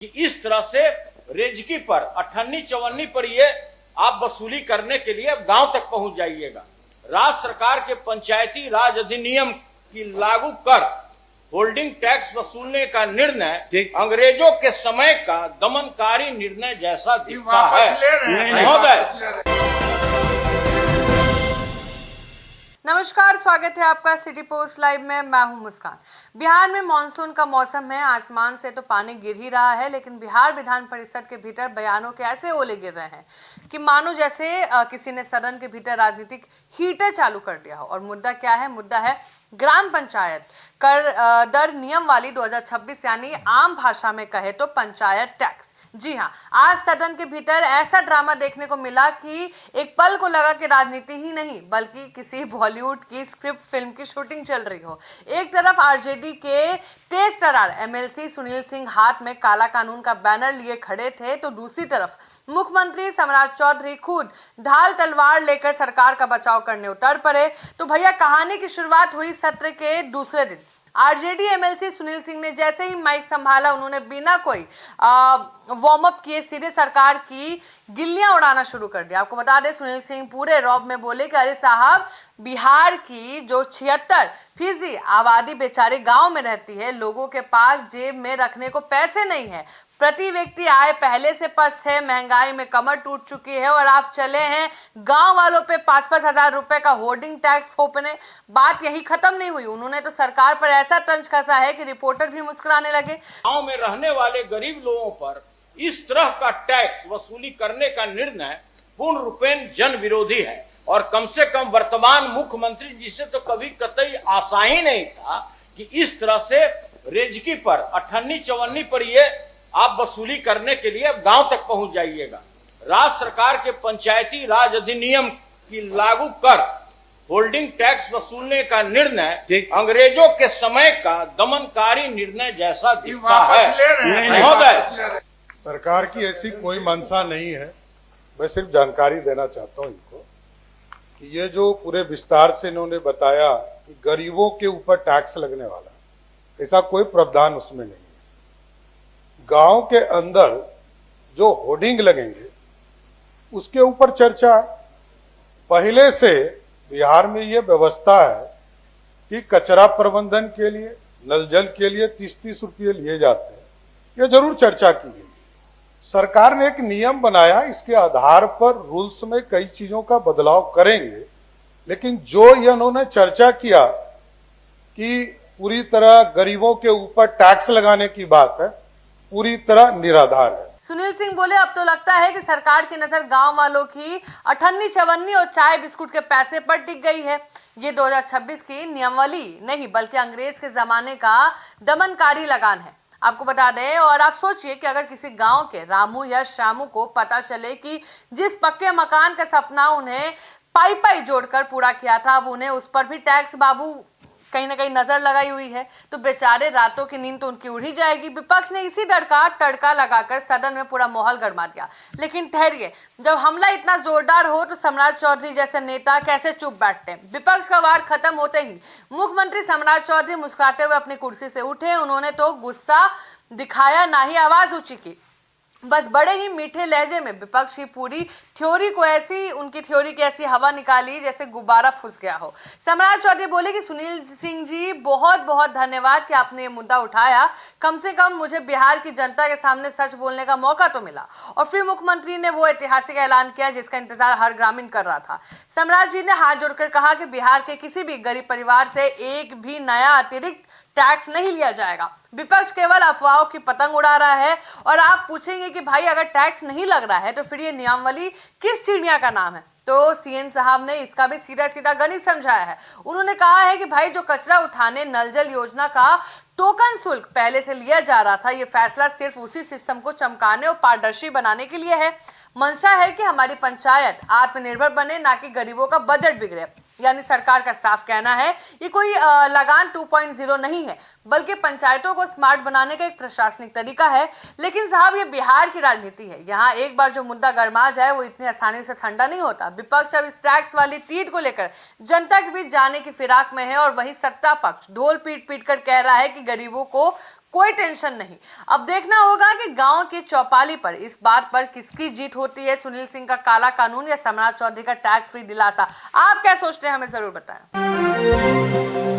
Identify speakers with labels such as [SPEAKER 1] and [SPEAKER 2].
[SPEAKER 1] कि इस तरह से रेजकी पर, अठन्नी चवन्नी पर ये आप वसूली करने के लिए अब गांव तक पहुंच जाइएगा। राज्य सरकार के पंचायती राज अधिनियम की लागू कर होल्डिंग टैक्स वसूलने का निर्णय अंग्रेजों के समय का दमनकारी निर्णय जैसा दिखता है। महोदय,
[SPEAKER 2] नमस्कार, स्वागत है आपका सिटी पोस्ट लाइव में। मैं हूं मुस्कान। बिहार में मानसून का मौसम है। आसमान से तो पानी गिर ही रहा है, लेकिन बिहार विधान परिषद के भीतर बयानों के ऐसे ओले गिर रहे हैं कि मानो जैसे किसी ने सदन के भीतर राजनीतिक हीटर चालू कर दिया हो। और मुद्दा क्या है? मुद्दा है ग्राम पंचायत कर दर नियम वाली 2026, यानी आम भाषा में कहे तो पंचायत टैक्स। जी हाँ, आज सदन के भीतर ऐसा ड्रामा देखने को मिला कि एक पल को लगा कि राजनीति ही नहीं बल्कि किसी बॉलीवुड की स्क्रिप्ट फिल्म की शूटिंग चल रही हो। एक तरफ आरजेडी के तेज तर्रार एमएलसी सुनील सिंह हाथ में काला कानून का बैनर लिए खड़े थे, तो दूसरी तरफ मुख्यमंत्री सम्राट चौधरी खुद ढाल तलवार लेकर सरकार का बचाव करने उतर पड़े। तो भैया, कहानी की शुरुआत हुई सत्र के दूसरे दिन। आरजेडी एमएलसी सुनील सिंह ने जैसे ही माइक संभाला, उन्होंने बिना कोई वार्म अप किए सीधे सरकार की गिल्लियां उड़ाना शुरू कर दिया। आपको बता दें, सुनील सिंह पूरे रौब में बोले कि अरे साहब, बिहार की जो 76% आबादी बेचारे गांव में रहती है, लोगों के पास जेब में रखने को पैसे नहीं है, प्रति व्यक्ति आय पहले से पस्त है, महंगाई में कमर टूट चुकी है, और आप चले हैं गांव वालों पे 5-5 हजार रुपए का होर्डिंग टैक्स थोपने। बात यही खत्म नहीं हुई, उन्होंने तो सरकार पर ऐसा तंज कसा है कि रिपोर्टर भी मुस्कुराने लगे।
[SPEAKER 1] गांव में रहने वाले गरीब लोगों पर इस तरह का टैक्स वसूली करने का निर्णय पूर्ण रूपेण जन विरोधी है। और कम से कम वर्तमान मुख्यमंत्री, जिसे तो कभी कतई आशा ही नहीं था कि इस तरह से रेजकी पर, अठन्नी चवन्नी पर ये आप वसूली करने के लिए अब गांव तक पहुंच जाइएगा। राज्य सरकार के पंचायती राज अधिनियम की लागू कर होल्डिंग टैक्स वसूलने का निर्णय अंग्रेजों के समय का दमनकारी निर्णय जैसा दिखता है। महोदय,
[SPEAKER 3] सरकार की ऐसी कोई मंशा नहीं है। मैं सिर्फ जानकारी देना चाहता हूं इनको कि ये जो पूरे विस्तार से इन्होंने बताया कि गरीबों के ऊपर टैक्स लगने वाला, ऐसा कोई प्रावधान उसमें नहीं है। गांव के अंदर जो होर्डिंग लगेंगे उसके ऊपर चर्चा। पहले से बिहार में ये व्यवस्था है कि कचरा प्रबंधन के लिए, नल जल के लिए 30-30 रुपये लिए जाते हैं। ये जरूर चर्चा की गई। सरकार ने एक नियम बनाया, इसके आधार पर रूल्स में कई चीजों का बदलाव करेंगे, लेकिन जो ये उन्होंने चर्चा किया कि पूरी तरह गरीबों के ऊपर टैक्स लगाने की बात है, पूरी तरह निराधार है।
[SPEAKER 2] सुनील सिंह बोले, अब तो लगता है कि सरकार की नजर गांव वालों की अठन्नी चवन्नी और चाय बिस्कुट के पैसे पर टिक गई है। ये 2026 की नियमावली नहीं बल्कि अंग्रेज के जमाने का दमनकारी लगान है। आपको बता दें, और आप सोचिए कि अगर किसी गांव के रामू या श्यामू को पता चले कि जिस पक्के मकान का सपना उन्हें पाई जोड़कर पूरा किया था, अब उन्हें उस पर भी टैक्स बाबू कहीं ना कहीं नजर लगाई हुई है, तो बेचारे रातों की नींद तो उनकी उड़ ही जाएगी। विपक्ष ने इसी डर का तड़का लगाकर सदन में पूरा माहौल गरमा दिया। लेकिन ठहरिए, जब हमला इतना जोरदार हो तो सम्राट चौधरी जैसे नेता कैसे चुप बैठते हैं? विपक्ष का वार खत्म होते ही मुख्यमंत्री सम्राट चौधरी मुस्कुराते हुए अपनी कुर्सी से उठे। उन्होंने तो गुस्सा दिखाया, ना ही आवाज ऊंची की, बस बड़े ही मीठे लहजे में विपक्ष की पूरी थ्योरी को उनकी थ्योरी की ऐसी हवा निकाली जैसे गुब्बारा फुस गया हो। सम्राट चौधरी बोले कि सुनील सिंह जी, बहुत बहुत धन्यवाद कि आपने ये मुद्दा उठाया। कम से कम मुझे बिहार की जनता के सामने सच बोलने का मौका तो मिला। और फिर मुख्यमंत्री ने वो ऐतिहासिक ऐलान किया जिसका इंतजार हर ग्रामीण कर रहा था। सम्राट जी ने हाथ जोड़कर कहा कि बिहार के किसी भी गरीब परिवार से एक भी नया अतिरिक्त टैक्स नहीं लिया जाएगा। विपक्ष केवल अफवाहों की पतंग उड़ा रहा है। और आप पूछेंगे कि भाई, अगर टैक्स नहीं लग रहा है तो फिर ये नियमावली किस चिड़िया का नाम है? तो सीएम साहब ने इसका भी सीधा सीधा गणित समझाया है। उन्होंने कहा है कि भाई, जो कचरा उठाने नल जल योजना का टोकन शुल्क पहले से लिया जा रहा था, ये फैसला सिर्फ उसी सिस्टम को चमकाने और पारदर्शी बनाने के लिए है। मंशा है कि हमारी पंचायत आत्मनिर्भर बने, ना कि गरीबों का बजट बिगड़े। यानी सरकार का साफ कहना है, ये कोई लगान 2.0 नहीं है, बल्कि पंचायतों को स्मार्ट बनाने का एक प्रशासनिक तरीका है। लेकिन साहब, ये बिहार की राजनीति है। यहाँ एक बार जो मुद्दा गरमा जाए वो इतनी आसानी से ठंडा नहीं होता। विपक्ष अब इस टैक्स वाली तीर को लेकर जनता के बीच जाने की फिराक में है, और वही सत्ता पक्ष ढोल पीट पीट कर कह रहा है कि गरीबों को कोई टेंशन नहीं। अब देखना होगा कि गांव की चौपाली पर इस बात पर किसकी जीत होती है, सुनील सिंह का काला कानून या समराज चौधरी का टैक्स फ्री दिलासा। आप क्या सोचते हैं, हमें जरूर बताएं।